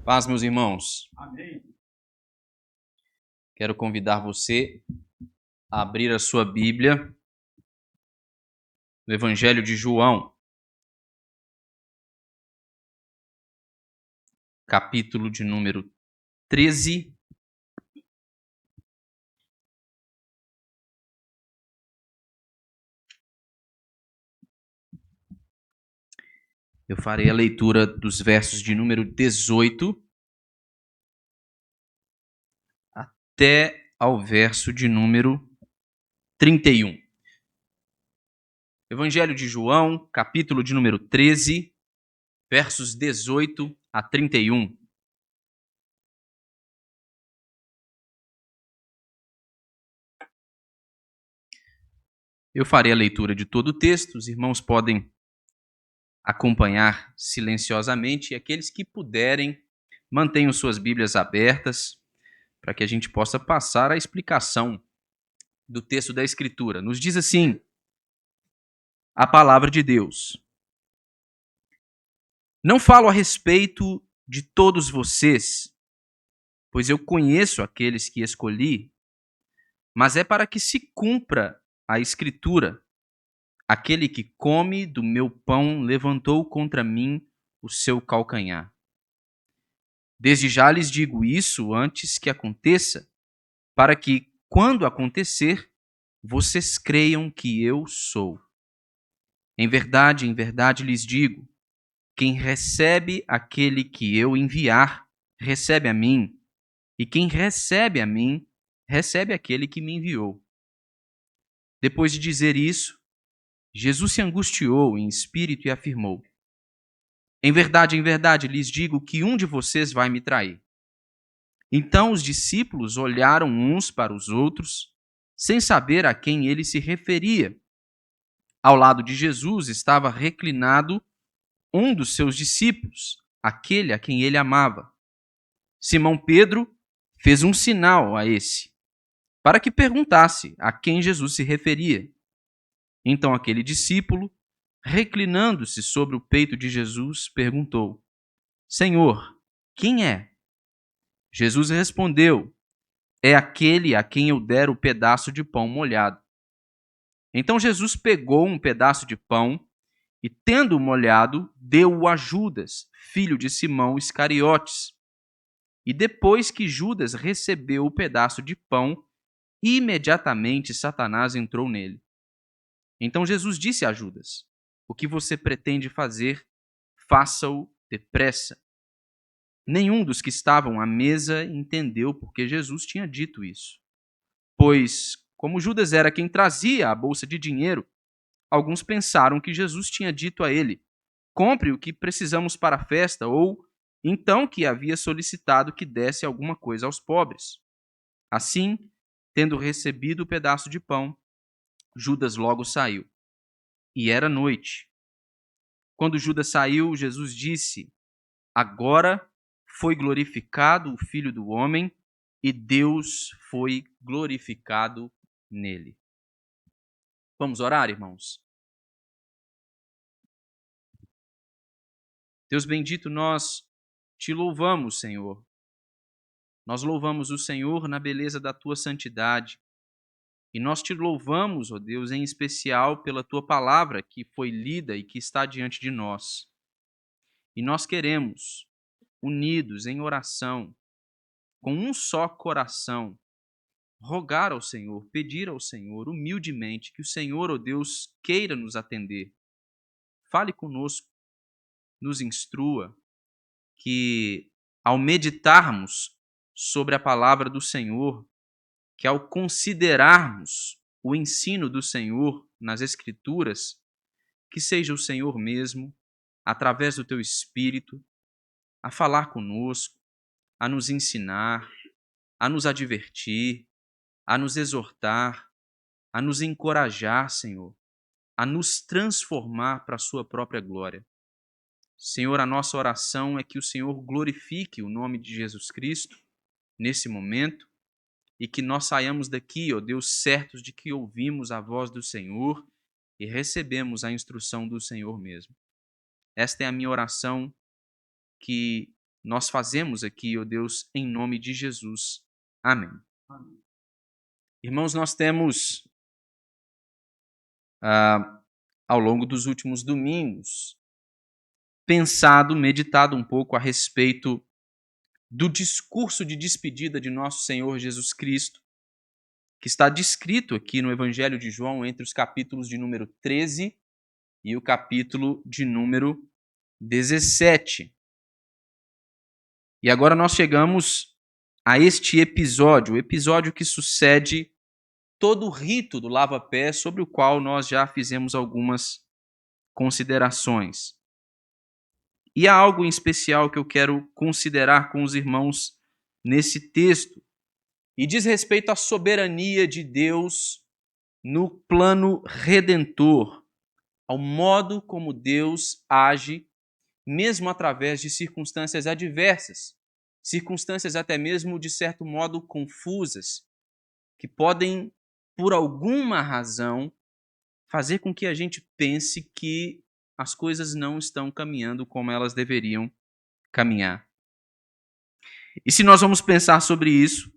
Paz, meus irmãos. Amém. Quero convidar você a abrir a sua Bíblia no Evangelho de João, capítulo de número 13. Eu farei a leitura dos versos de número 18 até ao verso de número 31. Evangelho de João, capítulo de número 13, versos 18 a 31. Eu farei a leitura de todo o texto, os irmãos podem acompanhar silenciosamente e aqueles que puderem, mantenham suas Bíblias abertas para que a gente possa passar a explicação do texto da Escritura. Nos diz assim a palavra de Deus: Não falo a respeito de todos vocês, pois eu conheço aqueles que escolhi, mas é para que se cumpra a Escritura. Aquele que come do meu pão levantou contra mim o seu calcanhar. Desde já lhes digo isso antes que aconteça, para que, quando acontecer, vocês creiam que eu sou. Em verdade lhes digo, quem recebe aquele que eu enviar, recebe a mim, e quem recebe a mim, recebe aquele que me enviou. Depois de dizer isso, Jesus se angustiou em espírito e afirmou: em verdade lhes digo que um de vocês vai me trair. Então os discípulos olharam uns para os outros, sem saber a quem ele se referia. Ao lado de Jesus estava reclinado um dos seus discípulos, aquele a quem ele amava. Simão Pedro fez um sinal a esse, para que perguntasse a quem Jesus se referia. Então aquele discípulo, reclinando-se sobre o peito de Jesus, perguntou: Senhor, quem é? Jesus respondeu: é aquele a quem eu der o pedaço de pão molhado. Então Jesus pegou um pedaço de pão e, tendo-o molhado, deu-o a Judas, filho de Simão Iscariotes. E depois que Judas recebeu o pedaço de pão, imediatamente Satanás entrou nele. Então Jesus disse a Judas: o que você pretende fazer, faça-o depressa. Nenhum dos que estavam à mesa entendeu porque Jesus tinha dito isso. Pois, como Judas era quem trazia a bolsa de dinheiro, alguns pensaram que Jesus tinha dito a ele: compre o que precisamos para a festa, ou então que havia solicitado que desse alguma coisa aos pobres. Assim, tendo recebido o pedaço de pão, Judas logo saiu. E era noite. Quando Judas saiu, Jesus disse: agora foi glorificado o Filho do Homem e Deus foi glorificado nele. Vamos orar, irmãos? Deus bendito, nós te louvamos, Senhor. Nós louvamos o Senhor na beleza da tua santidade. E nós te louvamos, ó Deus, em especial pela tua palavra que foi lida e que está diante de nós. E nós queremos, unidos em oração, com um só coração, rogar ao Senhor, pedir ao Senhor humildemente que o Senhor, ó Deus, queira nos atender. Fale conosco, nos instrua, que ao meditarmos sobre a palavra do Senhor, que ao considerarmos o ensino do Senhor nas Escrituras, que seja o Senhor mesmo, através do teu Espírito, a falar conosco, a nos ensinar, a nos advertir, a nos exortar, a nos encorajar, Senhor, a nos transformar para a sua própria glória. Senhor, a nossa oração é que o Senhor glorifique o nome de Jesus Cristo nesse momento e que nós saiamos daqui, ó Deus, certos de que ouvimos a voz do Senhor e recebemos a instrução do Senhor mesmo. Esta é a minha oração, que nós fazemos aqui, ó Deus, em nome de Jesus. Amém. Irmãos, nós temos, ao longo dos últimos domingos, pensado, meditado um pouco a respeito do discurso de despedida de nosso Senhor Jesus Cristo, que está descrito aqui no Evangelho de João entre os capítulos de número 13 e o capítulo de número 17. E agora nós chegamos a este episódio, o episódio que sucede todo o rito do lava-pés, sobre o qual nós já fizemos algumas considerações. E há algo em especial que eu quero considerar com os irmãos nesse texto, e diz respeito à soberania de Deus no plano redentor, ao modo como Deus age, mesmo através de circunstâncias adversas, circunstâncias até mesmo de certo modo confusas, que podem, por alguma razão, fazer com que a gente pense que as coisas não estão caminhando como elas deveriam caminhar. E se nós vamos pensar sobre isso,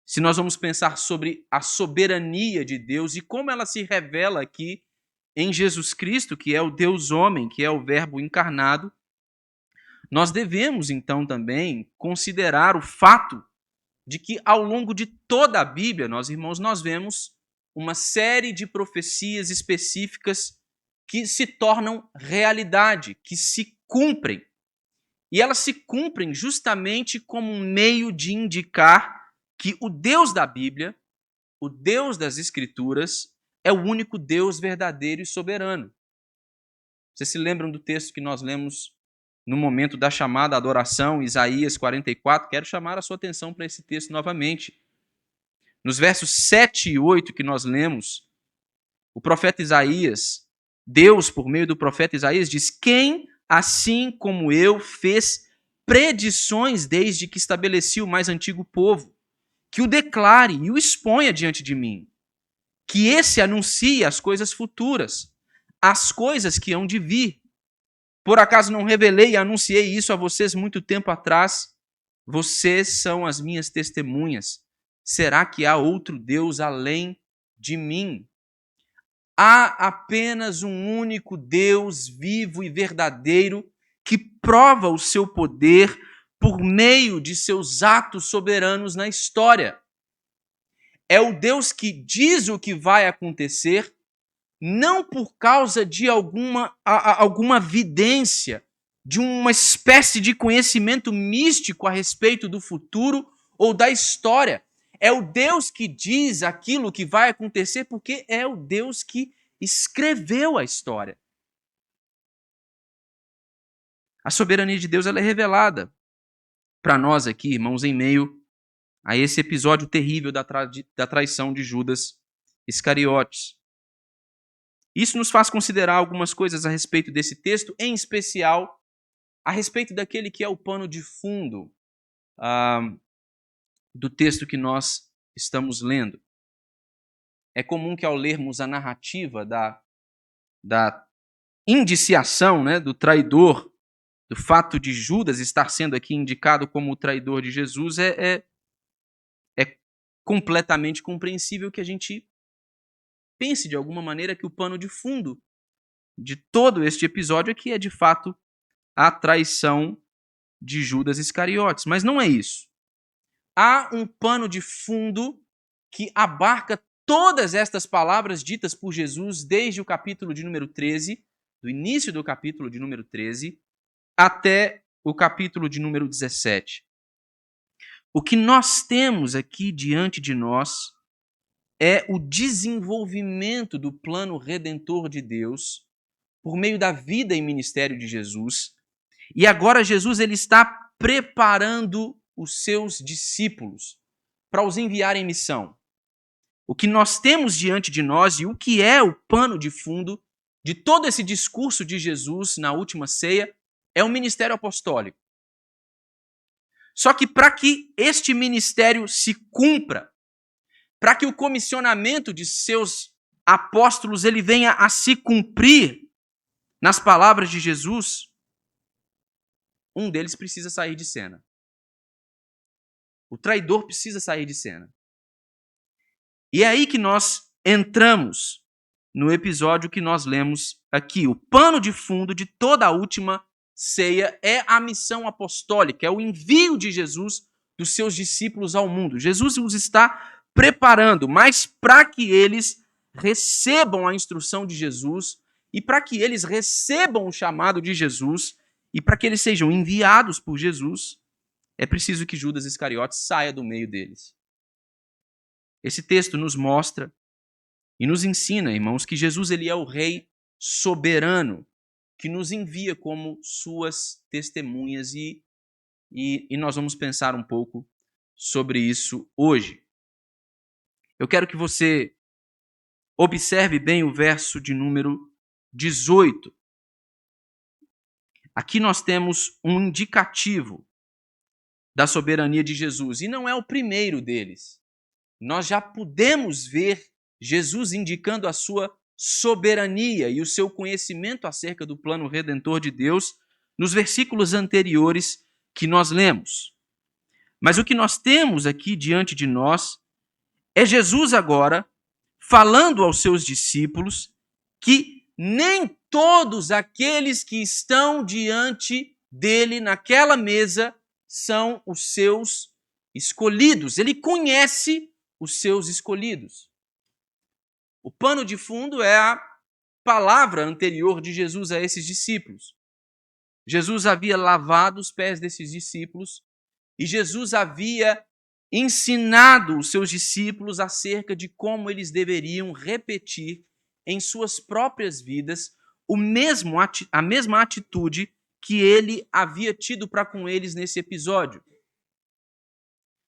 se nós vamos pensar sobre a soberania de Deus e como ela se revela aqui em Jesus Cristo, que é o Deus homem, que é o Verbo encarnado, nós devemos então também considerar o fato de que ao longo de toda a Bíblia, nós vemos uma série de profecias específicas que se tornam realidade, que se cumprem. E elas se cumprem justamente como um meio de indicar que o Deus da Bíblia, o Deus das Escrituras, é o único Deus verdadeiro e soberano. Vocês se lembram do texto que nós lemos no momento da chamada adoração, Isaías 44? Quero chamar a sua atenção para esse texto novamente. Nos versos 7 e 8 que nós lemos, o profeta Isaías, Deus, por meio do profeta Isaías, diz: quem, assim como eu, fez predições desde que estabeleci o mais antigo povo, que o declare e o exponha diante de mim, que esse anuncie as coisas futuras, as coisas que hão de vir. Por acaso não revelei e anunciei isso a vocês muito tempo atrás? Vocês são as minhas testemunhas. Será que há outro Deus além de mim? Há apenas um único Deus vivo e verdadeiro que prova o seu poder por meio de seus atos soberanos na história. É o Deus que diz o que vai acontecer, não por causa de alguma vidência, de uma espécie de conhecimento místico a respeito do futuro ou da história. É o Deus que diz aquilo que vai acontecer porque é o Deus que escreveu a história. A soberania de Deus ela é revelada para nós aqui, irmãos, em meio a esse episódio terrível da traição de Judas Iscariotes. Isso nos faz considerar algumas coisas a respeito desse texto, em especial a respeito daquele que é o pano de fundo do texto que nós estamos lendo. É comum que ao lermos a narrativa da indiciação, né, do traidor, do fato de Judas estar sendo aqui indicado como o traidor de Jesus, é completamente compreensível que a gente pense de alguma maneira que o pano de fundo de todo este episódio aqui é de fato a traição de Judas Iscariotes. Mas não é isso. Há um pano de fundo que abarca todas estas palavras ditas por Jesus desde o capítulo de número 13, do início do capítulo de número 13, até o capítulo de número 17. O que nós temos aqui diante de nós é o desenvolvimento do plano redentor de Deus por meio da vida e ministério de Jesus. E agora Jesus ele está preparando os seus discípulos para os enviar em missão. O que nós temos diante de nós e o que é o pano de fundo de todo esse discurso de Jesus na última ceia é o ministério apostólico. Só que para que este ministério se cumpra, para que o comissionamento de seus apóstolos ele venha a se cumprir nas palavras de Jesus, um deles precisa sair de cena. O traidor precisa sair de cena. E é aí que nós entramos no episódio que nós lemos aqui. O pano de fundo de toda a última ceia é a missão apostólica, é o envio de Jesus dos seus discípulos ao mundo. Jesus os está preparando, mas para que eles recebam a instrução de Jesus e para que eles recebam o chamado de Jesus e para que eles sejam enviados por Jesus, é preciso que Judas Iscariotes saia do meio deles. Esse texto nos mostra e nos ensina, irmãos, que Jesus ele é o Rei soberano que nos envia como suas testemunhas e nós vamos pensar um pouco sobre isso hoje. Eu quero que você observe bem o verso de número 18. Aqui nós temos um indicativo da soberania de Jesus, e não é o primeiro deles. Nós já podemos ver Jesus indicando a sua soberania e o seu conhecimento acerca do plano redentor de Deus nos versículos anteriores que nós lemos. Mas o que nós temos aqui diante de nós é Jesus agora falando aos seus discípulos que nem todos aqueles que estão diante dele naquela mesa são os seus escolhidos. Ele conhece os seus escolhidos. O pano de fundo é a palavra anterior de Jesus a esses discípulos. Jesus havia lavado os pés desses discípulos e Jesus havia ensinado os seus discípulos acerca de como eles deveriam repetir em suas próprias vidas a mesma atitude que ele havia tido para com eles nesse episódio.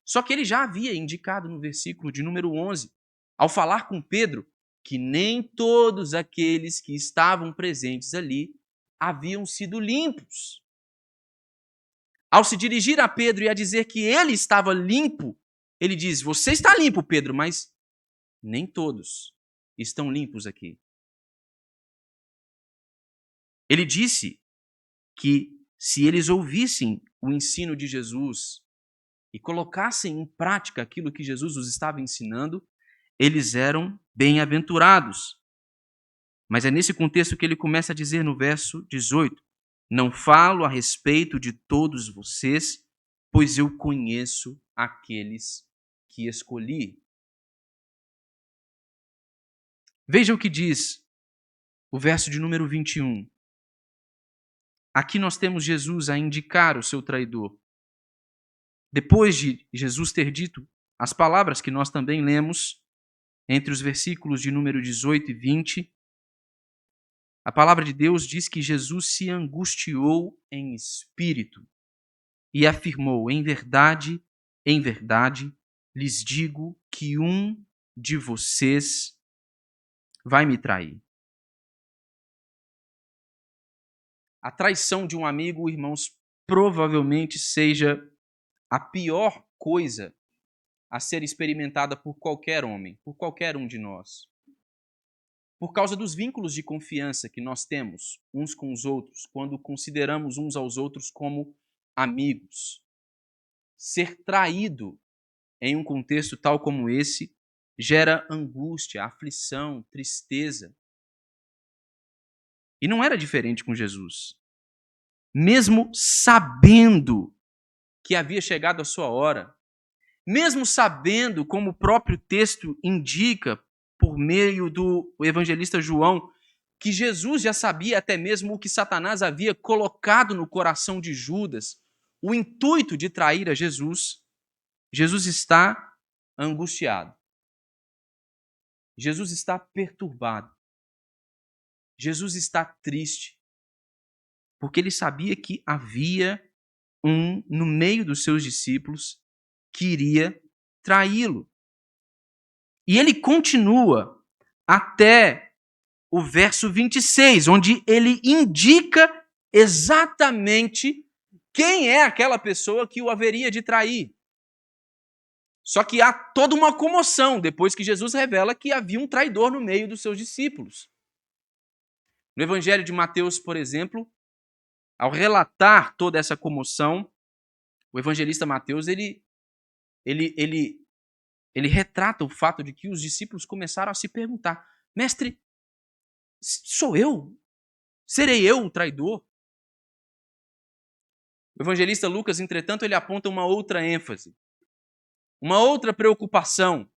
Só que ele já havia indicado no versículo de número 11, ao falar com Pedro, que nem todos aqueles que estavam presentes ali haviam sido limpos. Ao se dirigir a Pedro e a dizer que ele estava limpo, ele diz: você está limpo, Pedro, mas nem todos estão limpos aqui. Ele disse que se eles ouvissem o ensino de Jesus e colocassem em prática aquilo que Jesus os estava ensinando, eles eram bem-aventurados. Mas é nesse contexto que ele começa a dizer no verso 18: não falo a respeito de todos vocês, pois eu conheço aqueles que escolhi. Veja o que diz o verso de número 21. Aqui nós temos Jesus a indicar o seu traidor. Depois de Jesus ter dito as palavras que nós também lemos entre os versículos de número 18 e 20, a palavra de Deus diz que Jesus se angustiou em espírito e afirmou: em verdade, lhes digo que um de vocês vai me trair. A traição de um amigo, irmãos, provavelmente seja a pior coisa a ser experimentada por qualquer homem, por qualquer um de nós. Por causa dos vínculos de confiança que nós temos uns com os outros, quando consideramos uns aos outros como amigos. Ser traído em um contexto tal como esse gera angústia, aflição, tristeza. E não era diferente com Jesus. Mesmo sabendo que havia chegado a sua hora, mesmo sabendo, como o próprio texto indica, por meio do evangelista João, que Jesus já sabia até mesmo o que Satanás havia colocado no coração de Judas, o intuito de trair a Jesus, Jesus está angustiado. Jesus está perturbado. Jesus está triste. Porque ele sabia que havia um no meio dos seus discípulos que iria traí-lo. E ele continua até o verso 26, onde ele indica exatamente quem é aquela pessoa que o haveria de trair. Só que há toda uma comoção depois que Jesus revela que havia um traidor no meio dos seus discípulos. No Evangelho de Mateus, por exemplo, ao relatar toda essa comoção, o evangelista Mateus, ele retrata o fato de que os discípulos começaram a se perguntar: mestre, sou eu? Serei eu o traidor? O evangelista Lucas, entretanto, ele aponta uma outra ênfase, uma outra preocupação.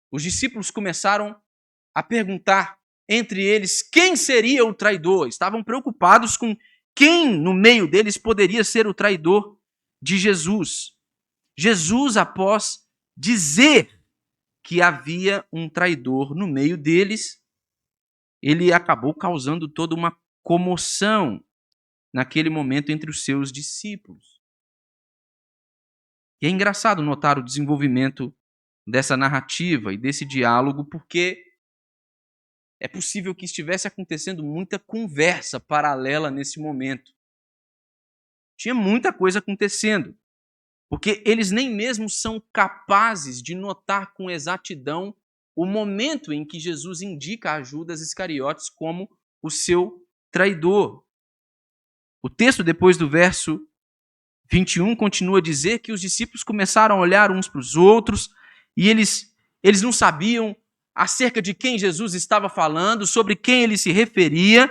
Os discípulos começaram a perguntar entre eles quem seria o traidor. Estavam preocupados com quem no meio deles poderia ser o traidor de Jesus. Jesus, após dizer que havia um traidor no meio deles, ele acabou causando toda uma comoção naquele momento entre os seus discípulos. E é engraçado notar o desenvolvimento dessa narrativa e desse diálogo, porque é possível que estivesse acontecendo muita conversa paralela nesse momento. Tinha muita coisa acontecendo, porque eles nem mesmo são capazes de notar com exatidão o momento em que Jesus indica a Judas Iscariotes como o seu traidor. O texto, depois do verso 21, continua a dizer que os discípulos começaram a olhar uns para os outros e eles não sabiam acerca de quem Jesus estava falando, sobre quem ele se referia.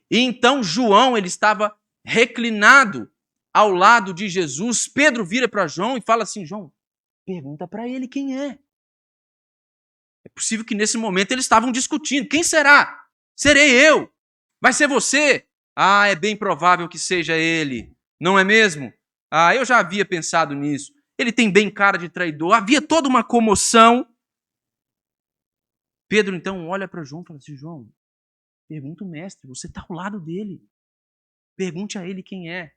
E então João, ele estava reclinado ao lado de Jesus. Pedro vira para João e fala assim: João, pergunta para ele quem é. É possível que nesse momento eles estavam discutindo: quem será? Serei eu? Vai ser você? Ah, é bem provável que seja ele. Não é mesmo? Ah, eu já havia pensado nisso. Ele tem bem cara de traidor. Havia toda uma comoção. Pedro então olha para João e fala assim: João, pergunta o mestre, você está ao lado dele. Pergunte a ele quem é.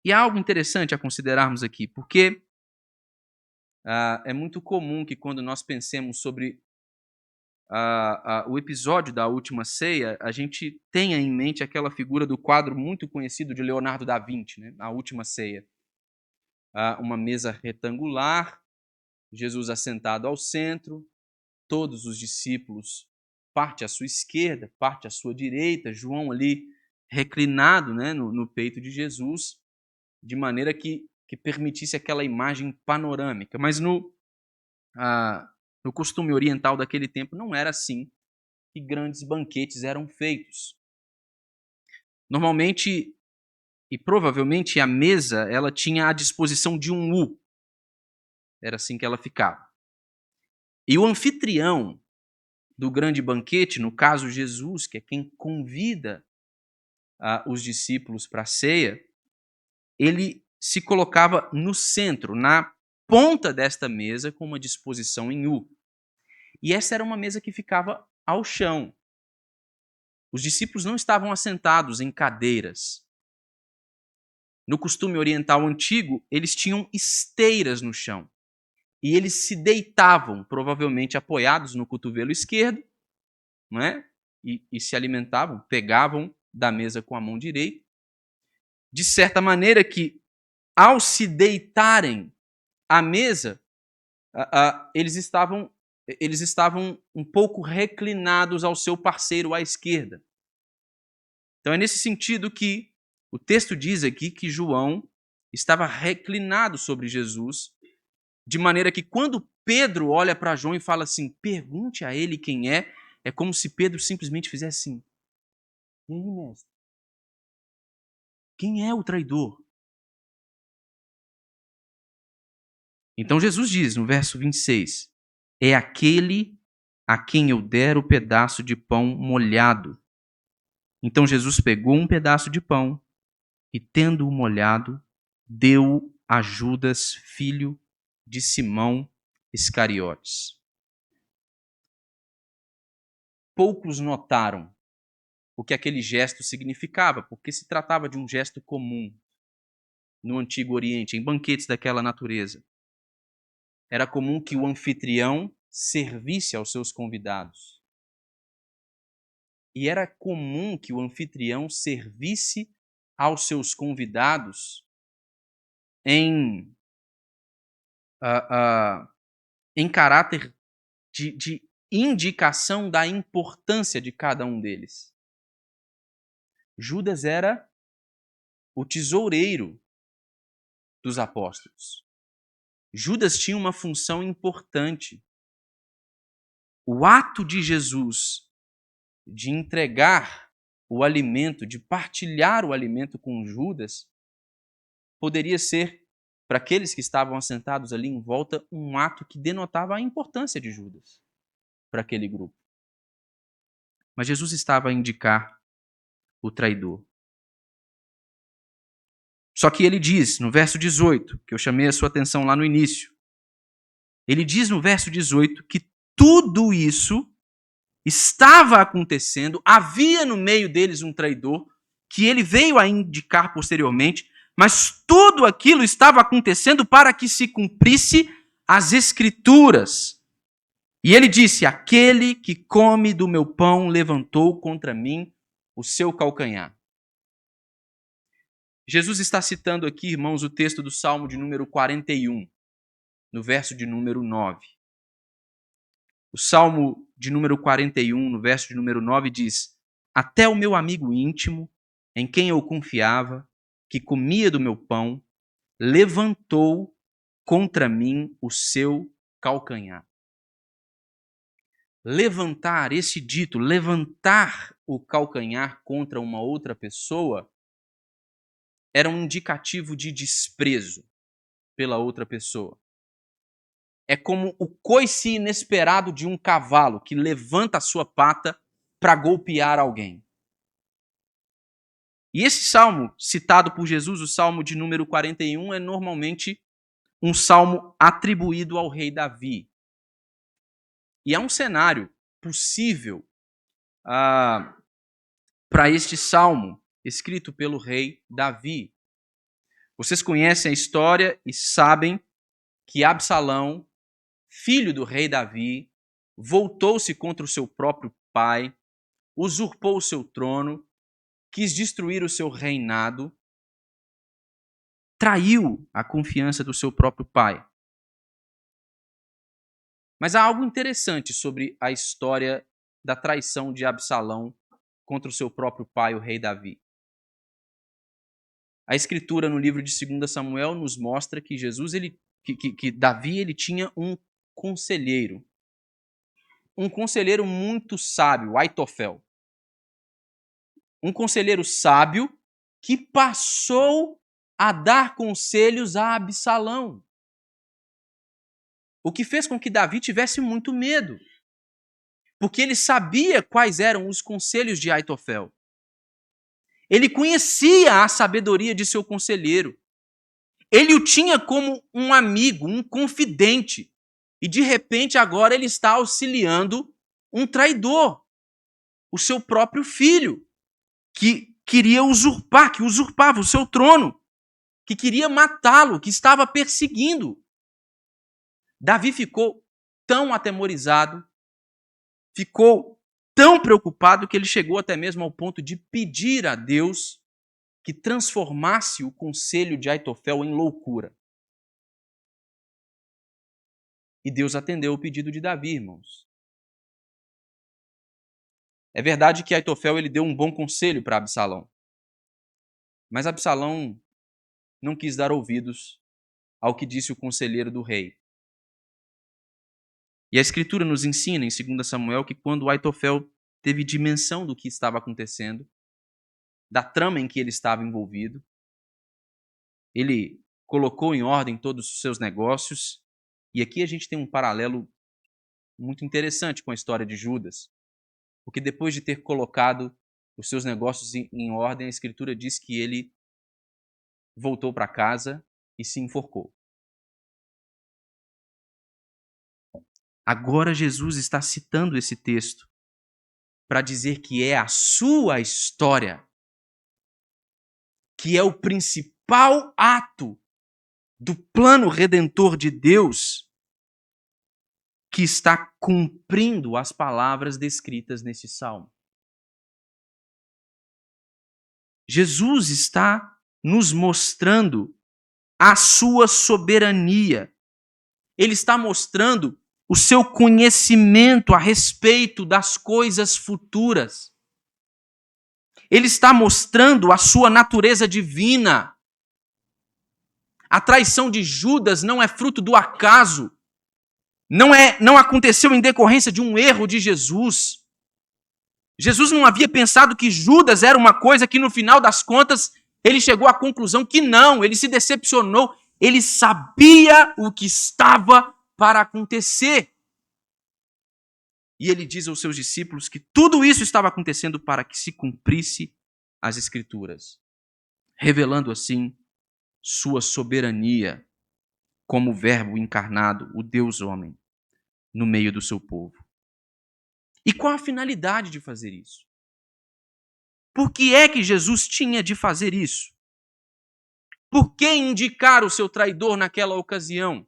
E há algo interessante a considerarmos aqui, porque é muito comum que quando nós pensemos sobre o episódio da última ceia, a gente tenha em mente aquela figura do quadro muito conhecido de Leonardo da Vinci, né? A Última Ceia. Uma mesa retangular, Jesus assentado ao centro, todos os discípulos, parte à sua esquerda, parte à sua direita, João ali reclinado, né, no peito de Jesus, de maneira que permitisse aquela imagem panorâmica. Mas no costume oriental daquele tempo não era assim que grandes banquetes eram feitos. Normalmente e provavelmente a mesa ela tinha à disposição de um U. Era assim que ela ficava. E o anfitrião do grande banquete, no caso Jesus, que é quem convida os discípulos para a ceia, ele se colocava no centro, na ponta desta mesa, com uma disposição em U. E essa era uma mesa que ficava ao chão. Os discípulos não estavam assentados em cadeiras. No costume oriental antigo, eles tinham esteiras no chão. E eles se deitavam, provavelmente apoiados no cotovelo esquerdo, não é? E se alimentavam, pegavam da mesa com a mão direita. De certa maneira que, ao se deitarem à mesa, eles estavam um pouco reclinados ao seu parceiro à esquerda. Então é nesse sentido que o texto diz aqui que João estava reclinado sobre Jesus, de maneira que quando Pedro olha para João e fala assim, pergunte a ele quem é como se Pedro simplesmente fizesse assim: e aí, mestre? Quem é o traidor? Então Jesus diz no verso 26, é aquele a quem eu der o pedaço de pão molhado. Então Jesus pegou um pedaço de pão e, tendo-o molhado, deu a Judas, filho de Simão Iscariotes. Poucos notaram o que aquele gesto significava, porque se tratava de um gesto comum no Antigo Oriente, em banquetes daquela natureza. Era comum que o anfitrião servisse aos seus convidados. E era comum que o anfitrião servisse aos seus convidados em caráter de indicação da importância de cada um deles. Judas era o tesoureiro dos apóstolos. Judas tinha uma função importante. O ato de Jesus de entregar o alimento, de partilhar o alimento com Judas, poderia ser, para aqueles que estavam assentados ali em volta, um ato que denotava a importância de Judas para aquele grupo. Mas Jesus estava a indicar o traidor. Só que ele diz, no verso 18, que eu chamei a sua atenção lá no início, ele diz no verso 18 que tudo isso estava acontecendo, havia no meio deles um traidor, que ele veio a indicar posteriormente, mas tudo aquilo estava acontecendo para que se cumprisse as Escrituras. E ele disse: aquele que come do meu pão levantou contra mim o seu calcanhar. Jesus está citando aqui, irmãos, o texto do Salmo de número 41, no verso de número 9. O Salmo de número 41, no verso de número 9, diz: até o meu amigo íntimo, em quem eu confiava, que comia do meu pão, levantou contra mim o seu calcanhar. Levantar, esse dito, levantar o calcanhar contra uma outra pessoa, era um indicativo de desprezo pela outra pessoa. É como o coice inesperado de um cavalo que levanta a sua pata para golpear alguém. E esse salmo, citado por Jesus, o salmo de número 41, é normalmente um salmo atribuído ao rei Davi. E é um cenário possível para este salmo, escrito pelo rei Davi. Vocês conhecem a história e sabem que Absalão, filho do rei Davi, voltou-se contra o seu próprio pai, usurpou o seu trono, quis destruir o seu reinado, traiu a confiança do seu próprio pai. Mas há algo interessante sobre a história da traição de Absalão contra o seu próprio pai, o rei Davi. A escritura no livro de 2 Samuel nos mostra que Davi ele tinha um conselheiro muito sábio, Aitofel. Um conselheiro sábio que passou a dar conselhos a Absalão. O que fez com que Davi tivesse muito medo. Porque ele sabia quais eram os conselhos de Aitofel. Ele conhecia a sabedoria de seu conselheiro. Ele o tinha como um amigo, um confidente. E de repente agora ele está auxiliando um traidor, o seu próprio filho, que queria usurpar, que usurpava o seu trono, que queria matá-lo, que estava perseguindo. Davi ficou tão atemorizado, ficou tão preocupado que ele chegou até mesmo ao ponto de pedir a Deus que transformasse o conselho de Aitofel em loucura. E Deus atendeu o pedido de Davi, irmãos. É verdade que Aitofel ele deu um bom conselho para Absalão. Mas Absalão não quis dar ouvidos ao que disse o conselheiro do rei. E a Escritura nos ensina, em 2 Samuel, que quando Aitofel teve dimensão do que estava acontecendo, da trama em que ele estava envolvido, ele colocou em ordem todos os seus negócios. E aqui a gente tem um paralelo muito interessante com a história de Judas. Porque depois de ter colocado os seus negócios em ordem, a Escritura diz que ele voltou para casa e se enforcou. Agora Jesus está citando esse texto para dizer que é a sua história, que é o principal ato do plano redentor de Deus, que está cumprindo as palavras descritas nesse salmo. Jesus está nos mostrando a sua soberania. Ele está mostrando o seu conhecimento a respeito das coisas futuras. Ele está mostrando a sua natureza divina. A traição de Judas não é fruto do acaso. Não aconteceu em decorrência de um erro de Jesus. Jesus não havia pensado que Judas era uma coisa que, no final das contas, ele chegou à conclusão que não, ele se decepcionou. Ele sabia o que estava para acontecer. E ele diz aos seus discípulos que tudo isso estava acontecendo para que se cumprisse as Escrituras, revelando assim sua soberania como Verbo encarnado, o Deus homem, no meio do seu povo. E qual a finalidade de fazer isso? Por que é que Jesus tinha de fazer isso? Por que indicar o seu traidor naquela ocasião?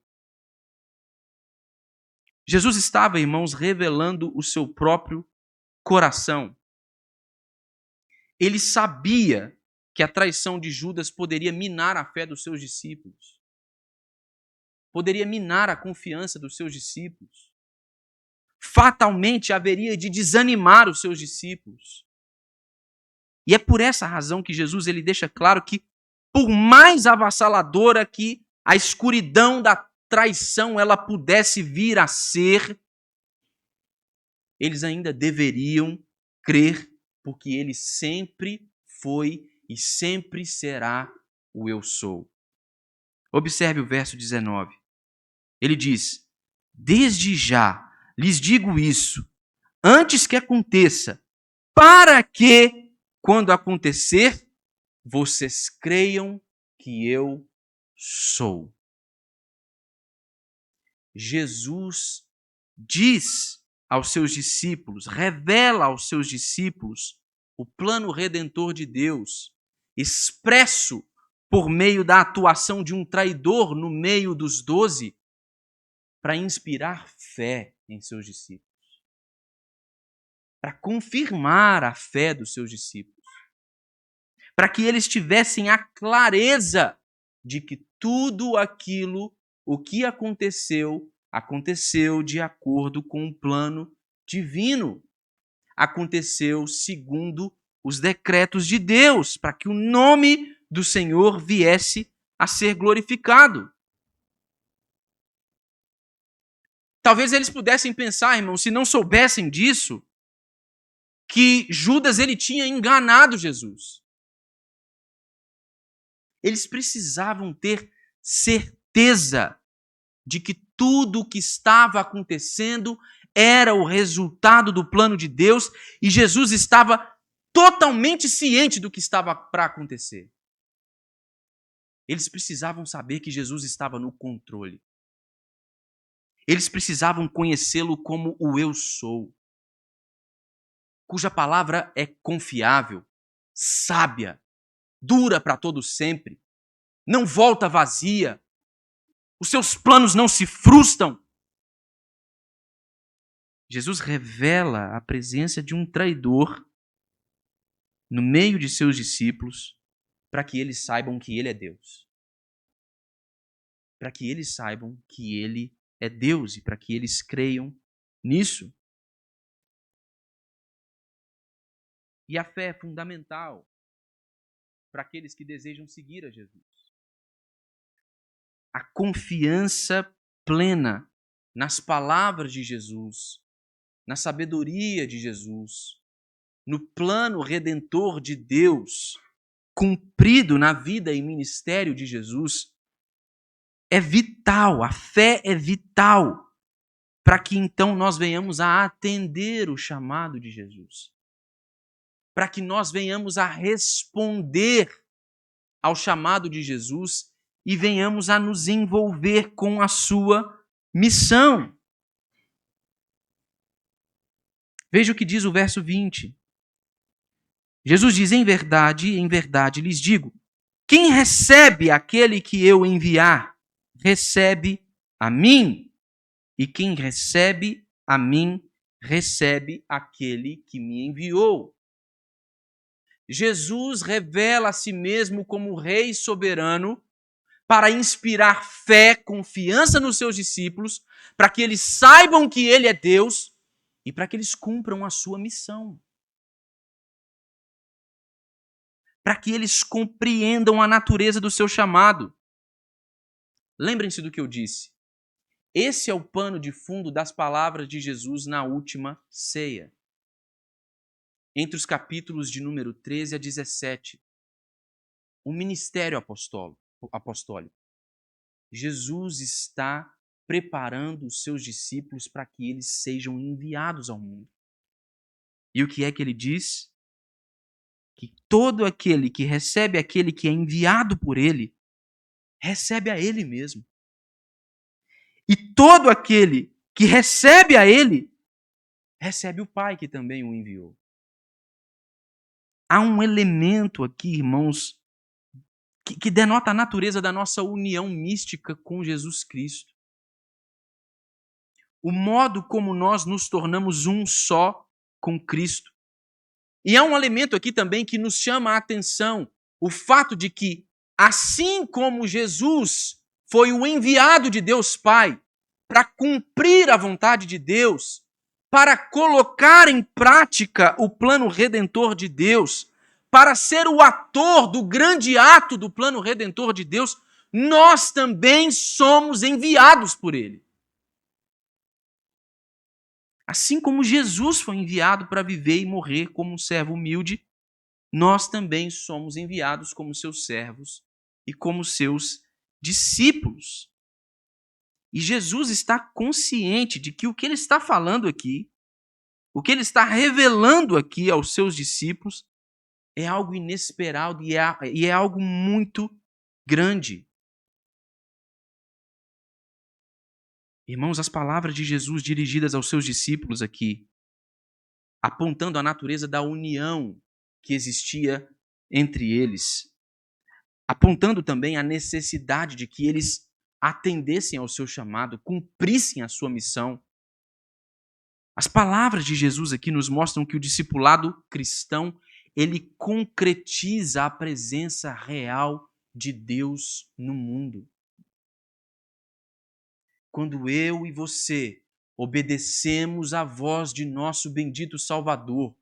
Jesus estava, irmãos, revelando o seu próprio coração. Ele sabia que a traição de Judas poderia minar a fé dos seus discípulos. Poderia minar a confiança dos seus discípulos. Fatalmente haveria de desanimar os seus discípulos. E é por essa razão que Jesus ele deixa claro que, por mais avassaladora que a escuridão da traição ela pudesse vir a ser, eles ainda deveriam crer, porque ele sempre foi e sempre será o eu sou. Observe o verso 19. Ele diz: desde já lhes digo isso, antes que aconteça, para que, quando acontecer, vocês creiam que eu sou. Jesus diz aos seus discípulos, revela aos seus discípulos o plano redentor de Deus, expresso por meio da atuação de um traidor no meio dos 12, para inspirar fé em seus discípulos, para confirmar a fé dos seus discípulos, para que eles tivessem a clareza de que tudo aquilo, o que aconteceu, aconteceu de acordo com o plano divino. Aconteceu segundo os decretos de Deus, para que o nome do Senhor viesse a ser glorificado. Talvez eles pudessem pensar, irmãos, se não soubessem disso, que Judas ele tinha enganado Jesus. Eles precisavam ter certeza de que tudo o que estava acontecendo era o resultado do plano de Deus e Jesus estava totalmente ciente do que estava para acontecer. Eles precisavam saber que Jesus estava no controle. Eles precisavam conhecê-lo como o eu sou, cuja palavra é confiável, sábia, dura para todo sempre, não volta vazia, os seus planos não se frustram. Jesus revela a presença de um traidor no meio de seus discípulos para que eles saibam que ele é Deus. Para que eles saibam que ele é Deus e para que eles creiam nisso. E a fé é fundamental para aqueles que desejam seguir a Jesus. A confiança plena nas palavras de Jesus, na sabedoria de Jesus, no plano redentor de Deus, cumprido na vida e ministério de Jesus, é vital, a fé é vital para que então nós venhamos a atender o chamado de Jesus. Para que nós venhamos a responder ao chamado de Jesus e venhamos a nos envolver com a sua missão. Veja o que diz o verso 20. Jesus diz: em verdade lhes digo, quem recebe aquele que eu enviar, recebe a mim, e quem recebe a mim, recebe aquele que me enviou. Jesus revela a si mesmo como Rei soberano para inspirar fé, confiança nos seus discípulos, para que eles saibam que ele é Deus e para que eles cumpram a sua missão. para que eles compreendam a natureza do seu chamado. Lembrem-se do que eu disse. Esse é o pano de fundo das palavras de Jesus na última ceia. Entre os capítulos de número 13 a 17, o ministério apostólico. Jesus está preparando os seus discípulos para que eles sejam enviados ao mundo. E o que é que ele diz? Que todo aquele que recebe aquele que é enviado por ele, recebe a ele mesmo. E todo aquele que recebe a ele, recebe o Pai que também o enviou. Há um elemento aqui, irmãos, que denota a natureza da nossa união mística com Jesus Cristo. O modo como nós nos tornamos um só com Cristo. E há um elemento aqui também que nos chama a atenção, o fato de que, assim como Jesus foi o enviado de Deus Pai para cumprir a vontade de Deus, para colocar em prática o plano redentor de Deus, para ser o ator do grande ato do plano redentor de Deus, nós também somos enviados por Ele. Assim como Jesus foi enviado para viver e morrer como um servo humilde, nós também somos enviados como seus servos e como seus discípulos. E Jesus está consciente de que o que ele está falando aqui, o que ele está revelando aqui aos seus discípulos, é algo inesperado e é algo muito grande. Irmãos, as palavras de Jesus dirigidas aos seus discípulos aqui, apontando a natureza da união que existia entre eles, apontando também a necessidade de que eles atendessem ao seu chamado, cumprissem a sua missão. As palavras de Jesus aqui nos mostram que o discipulado cristão, ele concretiza a presença real de Deus no mundo. Quando eu e você obedecemos à voz de nosso bendito Salvador,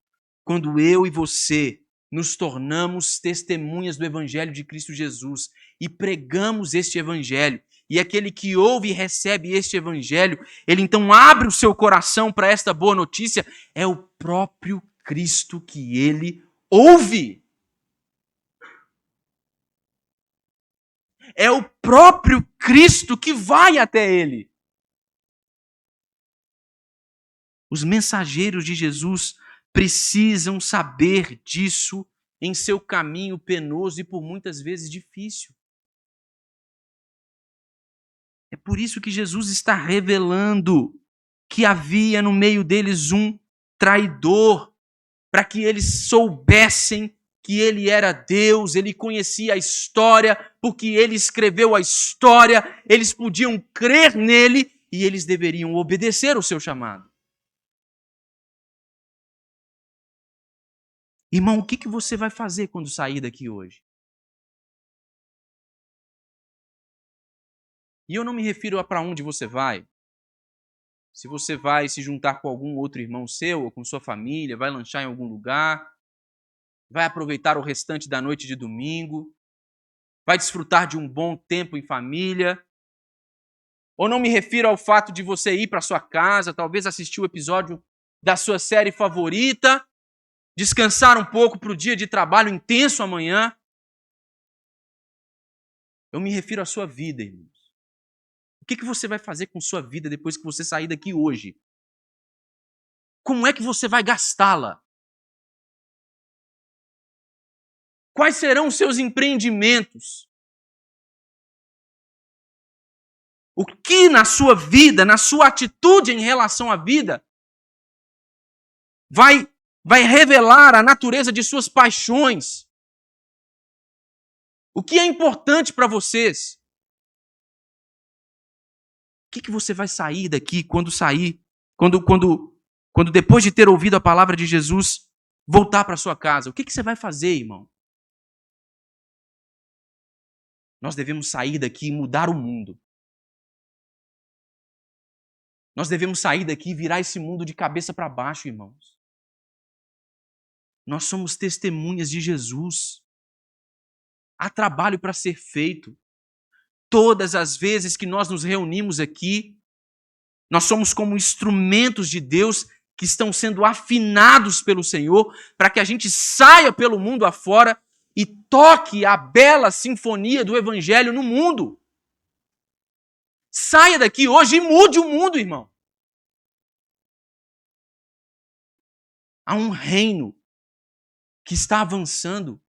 quando eu e você nos tornamos testemunhas do Evangelho de Cristo Jesus e pregamos este Evangelho, e aquele que ouve e recebe este Evangelho, ele então abre o seu coração para esta boa notícia, é o próprio Cristo que ele ouve. É o próprio Cristo que vai até ele. Os mensageiros de Jesus precisam saber disso em seu caminho penoso e por muitas vezes difícil. É por isso que Jesus está revelando que havia no meio deles um traidor, para que eles soubessem que ele era Deus, ele conhecia a história, porque ele escreveu a história, eles podiam crer nele e eles deveriam obedecer ao seu chamado. Irmão, o que você vai fazer quando sair daqui hoje? E eu não me refiro a para onde você vai. Se você vai se juntar com algum outro irmão seu ou com sua família, vai lanchar em algum lugar, vai aproveitar o restante da noite de domingo, vai desfrutar de um bom tempo em família. Ou não me refiro ao fato de você ir para sua casa, talvez assistir o episódio da sua série favorita, descansar um pouco para o dia de trabalho intenso amanhã. Eu me refiro à sua vida, irmãos. O que você vai fazer com sua vida depois que você sair daqui hoje? Como é que você vai gastá-la? Quais serão os seus empreendimentos? O que na sua vida, na sua atitude em relação à vida, vai revelar a natureza de suas paixões? O que é importante para vocês? O que você vai sair daqui quando depois de ter ouvido a palavra de Jesus, voltar para sua casa? O que você vai fazer, irmão? Nós devemos sair daqui e mudar o mundo. Nós devemos sair daqui e virar esse mundo de cabeça para baixo, irmãos. Nós somos testemunhas de Jesus. Há trabalho para ser feito. Todas as vezes que nós nos reunimos aqui, nós somos como instrumentos de Deus que estão sendo afinados pelo Senhor para que a gente saia pelo mundo afora e toque a bela sinfonia do Evangelho no mundo. Saia daqui hoje e mude o mundo, irmão. Há um reino que está avançando.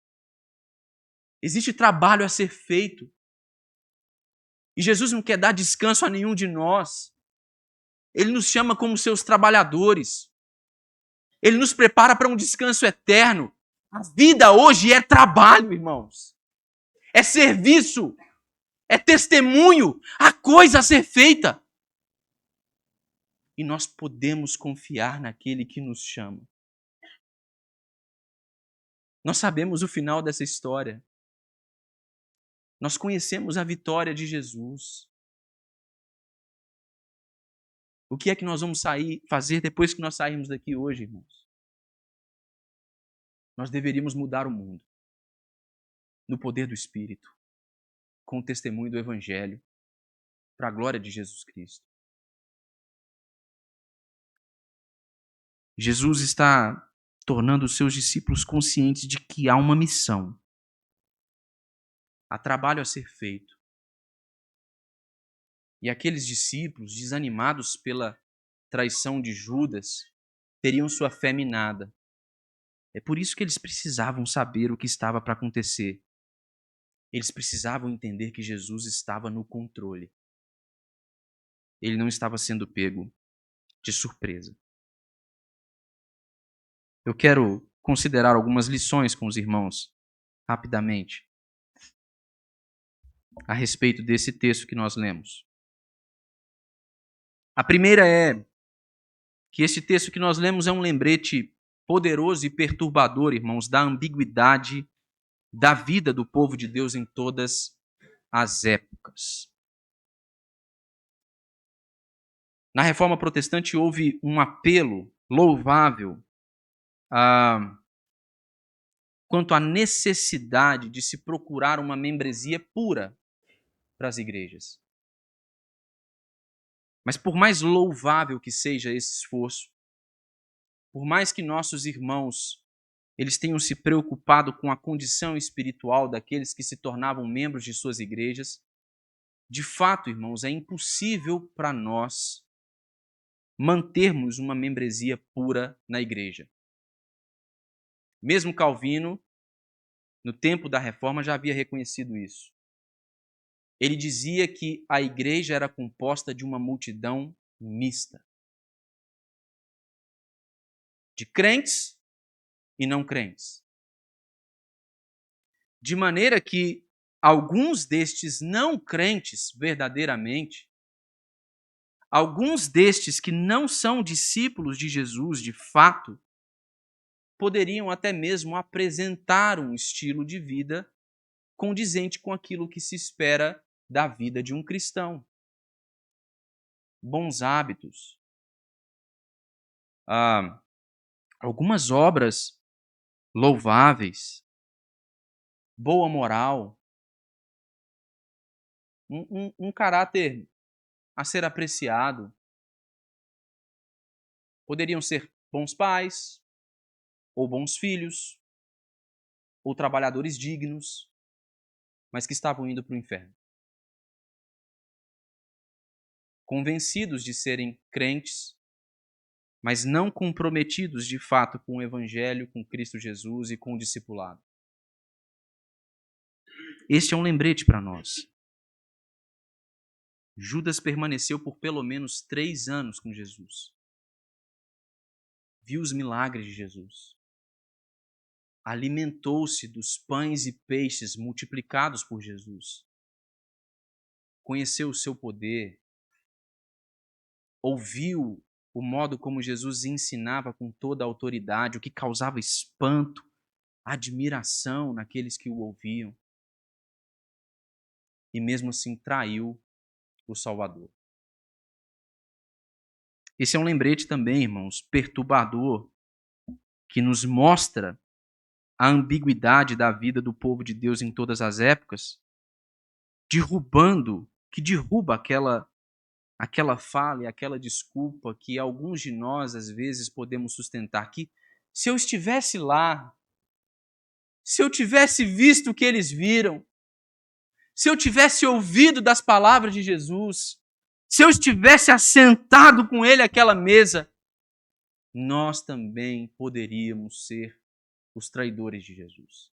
Existe trabalho a ser feito. E Jesus não quer dar descanso a nenhum de nós. Ele nos chama como seus trabalhadores. Ele nos prepara para um descanso eterno. A vida hoje é trabalho, irmãos. É serviço. É testemunho. Há coisa a ser feita. E nós podemos confiar naquele que nos chama. Nós sabemos o final dessa história. Nós conhecemos a vitória de Jesus. O que é que nós vamos fazer depois que nós sairmos daqui hoje, irmãos? Nós deveríamos mudar o mundo no poder do Espírito, com o testemunho do Evangelho, para a glória de Jesus Cristo. Jesus está tornando os seus discípulos conscientes de que há uma missão. Há trabalho a ser feito. E aqueles discípulos, desanimados pela traição de Judas, teriam sua fé minada. É por isso que eles precisavam saber o que estava para acontecer. Eles precisavam entender que Jesus estava no controle. Ele não estava sendo pego de surpresa. Eu quero considerar algumas lições com os irmãos, rapidamente, a respeito desse texto que nós lemos. A primeira é que esse texto que nós lemos é um lembrete poderoso e perturbador, irmãos, da ambiguidade da vida do povo de Deus em todas as épocas. Na Reforma Protestante houve um apelo louvável quanto à necessidade de se procurar uma membresia pura para as igrejas. Mas por mais louvável que seja esse esforço, por mais que nossos irmãos eles tenham se preocupado com a condição espiritual daqueles que se tornavam membros de suas igrejas, de fato, irmãos, é impossível para nós mantermos uma membresia pura na igreja. Mesmo Calvino, no tempo da Reforma, já havia reconhecido isso. Ele dizia que a igreja era composta de uma multidão mista, de crentes e não crentes. De maneira que alguns destes não crentes verdadeiramente, alguns destes que não são discípulos de Jesus de fato, poderiam até mesmo apresentar um estilo de vida condizente com aquilo que se espera da vida de um cristão. Bons hábitos, algumas obras louváveis, boa moral, um caráter a ser apreciado. Poderiam ser bons pais, ou bons filhos, ou trabalhadores dignos, mas que estavam indo para o inferno. Convencidos de serem crentes, mas não comprometidos de fato com o Evangelho, com Cristo Jesus e com o discipulado. Este é um lembrete para nós. Judas permaneceu por pelo menos 3 anos com Jesus. Viu os milagres de Jesus. Alimentou-se dos pães e peixes multiplicados por Jesus. Conheceu o seu poder. Ouviu o modo como Jesus ensinava com toda a autoridade, o que causava espanto, admiração naqueles que o ouviam. E mesmo assim traiu o Salvador. Esse é um lembrete também, irmãos, perturbador, que nos mostra a ambiguidade da vida do povo de Deus em todas as épocas, que derruba aquela fala e aquela desculpa que alguns de nós às vezes podemos sustentar, que se eu estivesse lá, se eu tivesse visto o que eles viram, se eu tivesse ouvido das palavras de Jesus, se eu estivesse assentado com ele àquela mesa, nós também poderíamos ser os traidores de Jesus.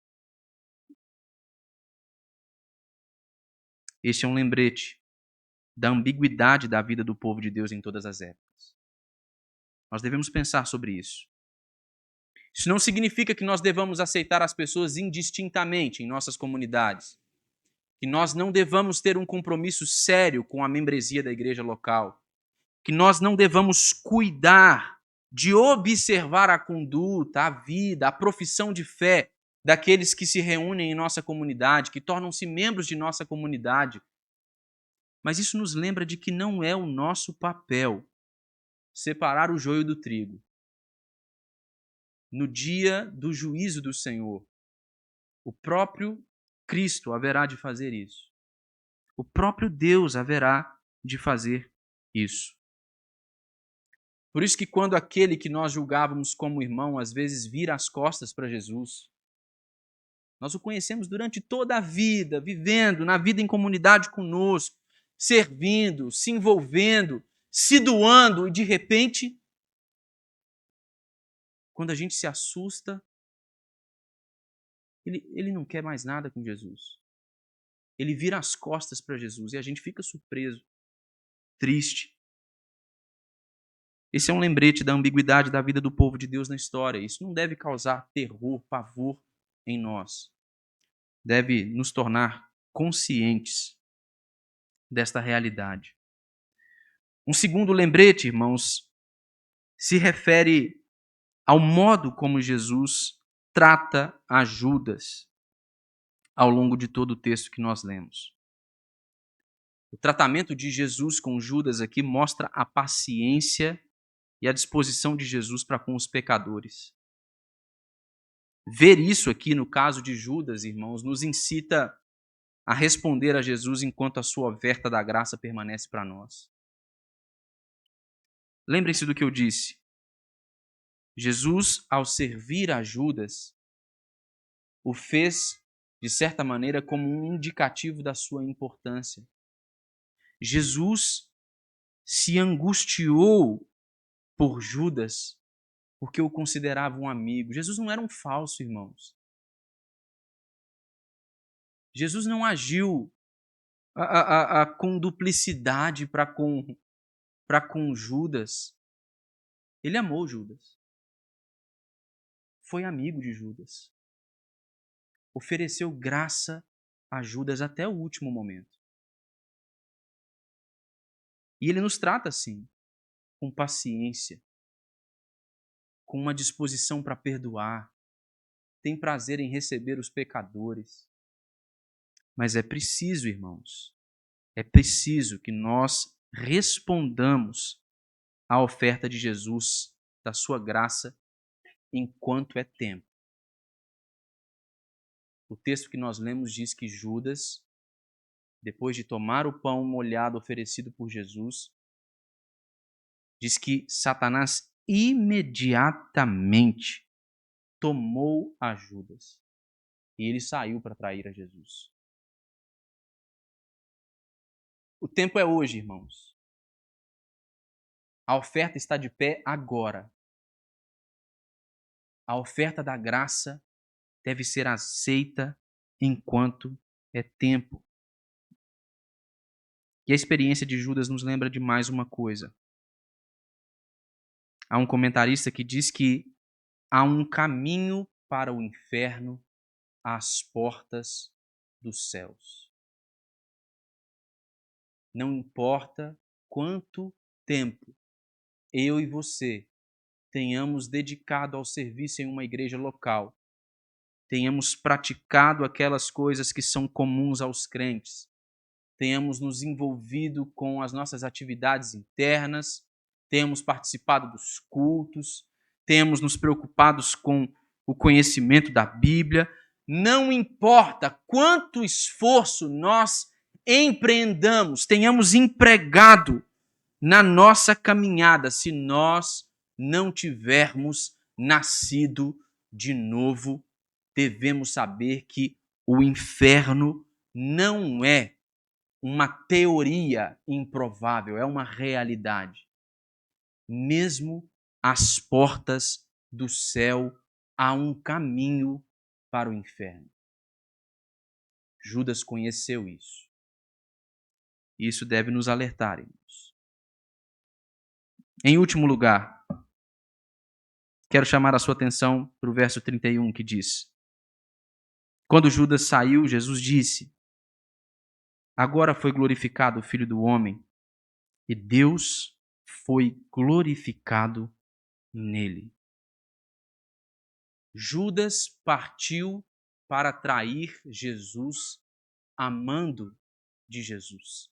Este é um lembrete da ambiguidade da vida do povo de Deus em todas as épocas. Nós devemos pensar sobre isso. Isso não significa que nós devamos aceitar as pessoas indistintamente em nossas comunidades, que nós não devamos ter um compromisso sério com a membresia da igreja local, que nós não devamos cuidar de observar a conduta, a vida, a profissão de fé daqueles que se reúnem em nossa comunidade, que tornam-se membros de nossa comunidade. Mas isso nos lembra de que não é o nosso papel separar o joio do trigo. No dia do juízo do Senhor, o próprio Cristo haverá de fazer isso. O próprio Deus haverá de fazer isso. Por isso que quando aquele que nós julgávamos como irmão às vezes vira as costas para Jesus, nós o conhecemos durante toda a vida, vivendo na vida em comunidade conosco, servindo, se envolvendo, se doando, e de repente, quando a gente se assusta, ele não quer mais nada com Jesus. Ele vira as costas para Jesus e a gente fica surpreso, triste. Esse é um lembrete da ambiguidade da vida do povo de Deus na história. Isso não deve causar terror, pavor em nós. Deve nos tornar conscientes desta realidade. Um segundo lembrete, irmãos, se refere ao modo como Jesus trata a Judas ao longo de todo o texto que nós lemos. O tratamento de Jesus com Judas aqui mostra a paciência e a disposição de Jesus para com os pecadores. Ver isso aqui no caso de Judas, irmãos, nos incita a responder a Jesus enquanto a sua oferta da graça permanece para nós. Lembrem-se do que eu disse. Jesus, ao servir a Judas, o fez, de certa maneira, como um indicativo da sua importância. Jesus se angustiou por Judas porque o considerava um amigo. Jesus não era um falso, irmãos. Jesus não agiu com duplicidade para com Judas. Ele amou Judas. Foi amigo de Judas. Ofereceu graça a Judas até o último momento. E ele nos trata assim, com paciência, com uma disposição para perdoar, tem prazer em receber os pecadores. Mas é preciso, irmãos, é preciso que nós respondamos à oferta de Jesus, da sua graça, enquanto é tempo. O texto que nós lemos diz que Judas, depois de tomar o pão molhado oferecido por Jesus, diz que Satanás imediatamente tomou a Judas e ele saiu para trair a Jesus. O tempo é hoje, irmãos. A oferta está de pé agora. A oferta da graça deve ser aceita enquanto é tempo. E a experiência de Judas nos lembra de mais uma coisa. Há um comentarista que diz que há um caminho para o inferno às portas dos céus. Não importa quanto tempo eu e você tenhamos dedicado ao serviço em uma igreja local, tenhamos praticado aquelas coisas que são comuns aos crentes, tenhamos nos envolvido com as nossas atividades internas, tenhamos participado dos cultos, tenhamos nos preocupados com o conhecimento da Bíblia, não importa quanto esforço nós empreendamos, tenhamos empregado na nossa caminhada, se nós não tivermos nascido de novo, devemos saber que o inferno não é uma teoria improvável, é uma realidade. Mesmo às portas do céu há um caminho para o inferno. Judas conheceu isso. Isso deve nos alertar, irmãos. Em último lugar, quero chamar a sua atenção para o verso 31, que diz: Quando Judas saiu, Jesus disse: Agora foi glorificado o Filho do Homem, e Deus foi glorificado nele. Judas partiu para trair Jesus, amando de Jesus.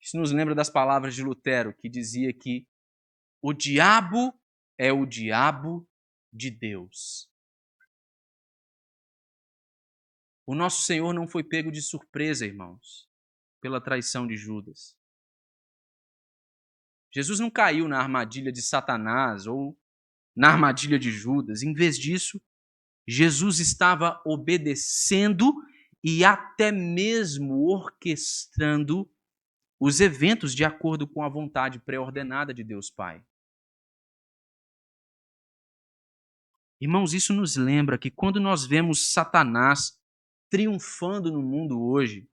Isso nos lembra das palavras de Lutero, que dizia que o diabo é o diabo de Deus. O nosso Senhor não foi pego de surpresa, irmãos, pela traição de Judas. Jesus não caiu na armadilha de Satanás ou na armadilha de Judas. Em vez disso, Jesus estava obedecendo e até mesmo orquestrando os eventos de acordo com a vontade pré-ordenada de Deus Pai. Irmãos, isso nos lembra que quando nós vemos Satanás triunfando no mundo hoje,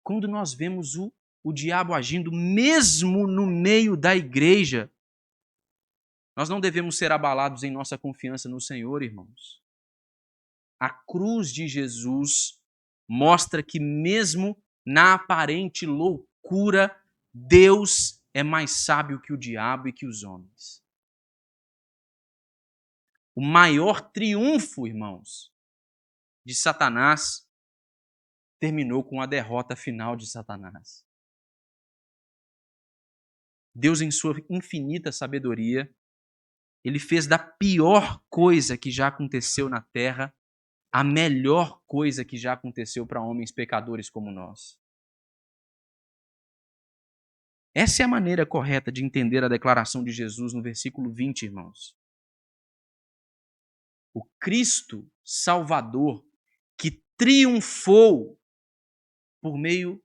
quando nós vemos o diabo agindo mesmo no meio da igreja, nós não devemos ser abalados em nossa confiança no Senhor, irmãos. A cruz de Jesus mostra que mesmo na aparente loucura, Deus é mais sábio que o diabo e que os homens. O maior triunfo, irmãos, de Satanás terminou com a derrota final de Satanás. Deus, em sua infinita sabedoria, ele fez da pior coisa que já aconteceu na terra a melhor coisa que já aconteceu para homens pecadores como nós. Essa é a maneira correta de entender a declaração de Jesus no versículo 20, irmãos. O Cristo Salvador que triunfou por meio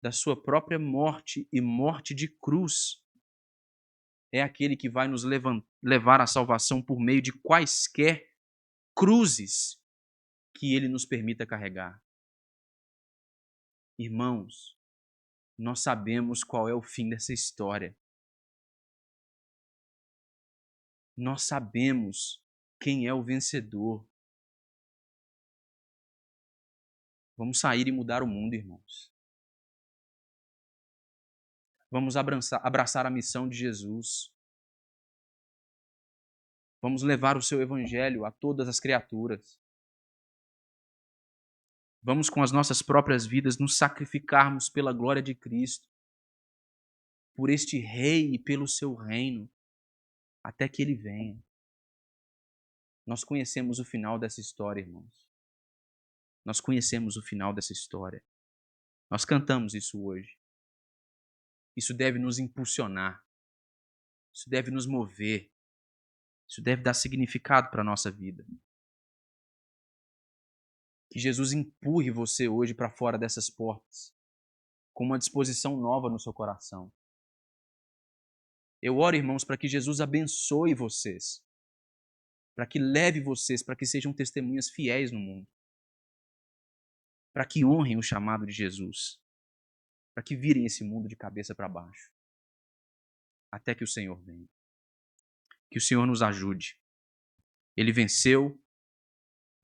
da sua própria morte e morte de cruz é aquele que vai nos levar à salvação por meio de quaisquer cruzes que ele nos permita carregar. Irmãos, nós sabemos qual é o fim dessa história. Nós sabemos quem é o vencedor. Vamos sair e mudar o mundo, irmãos. Vamos abraçar a missão de Jesus. Vamos levar o seu evangelho a todas as criaturas. Vamos, com as nossas próprias vidas, nos sacrificarmos pela glória de Cristo, por este Rei e pelo seu reino, até que ele venha. Nós conhecemos o final dessa história, irmãos. Nós conhecemos o final dessa história. Nós cantamos isso hoje. Isso deve nos impulsionar. Isso deve nos mover. Isso deve dar significado para a nossa vida. Que Jesus empurre você hoje para fora dessas portas, com uma disposição nova no seu coração. Eu oro, irmãos, para que Jesus abençoe vocês, para que leve vocês, para que sejam testemunhas fiéis no mundo, para que honrem o chamado de Jesus, para que virem esse mundo de cabeça para baixo, até que o Senhor venha. Que o Senhor nos ajude. Ele venceu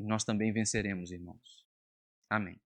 e nós também venceremos, irmãos. Amém.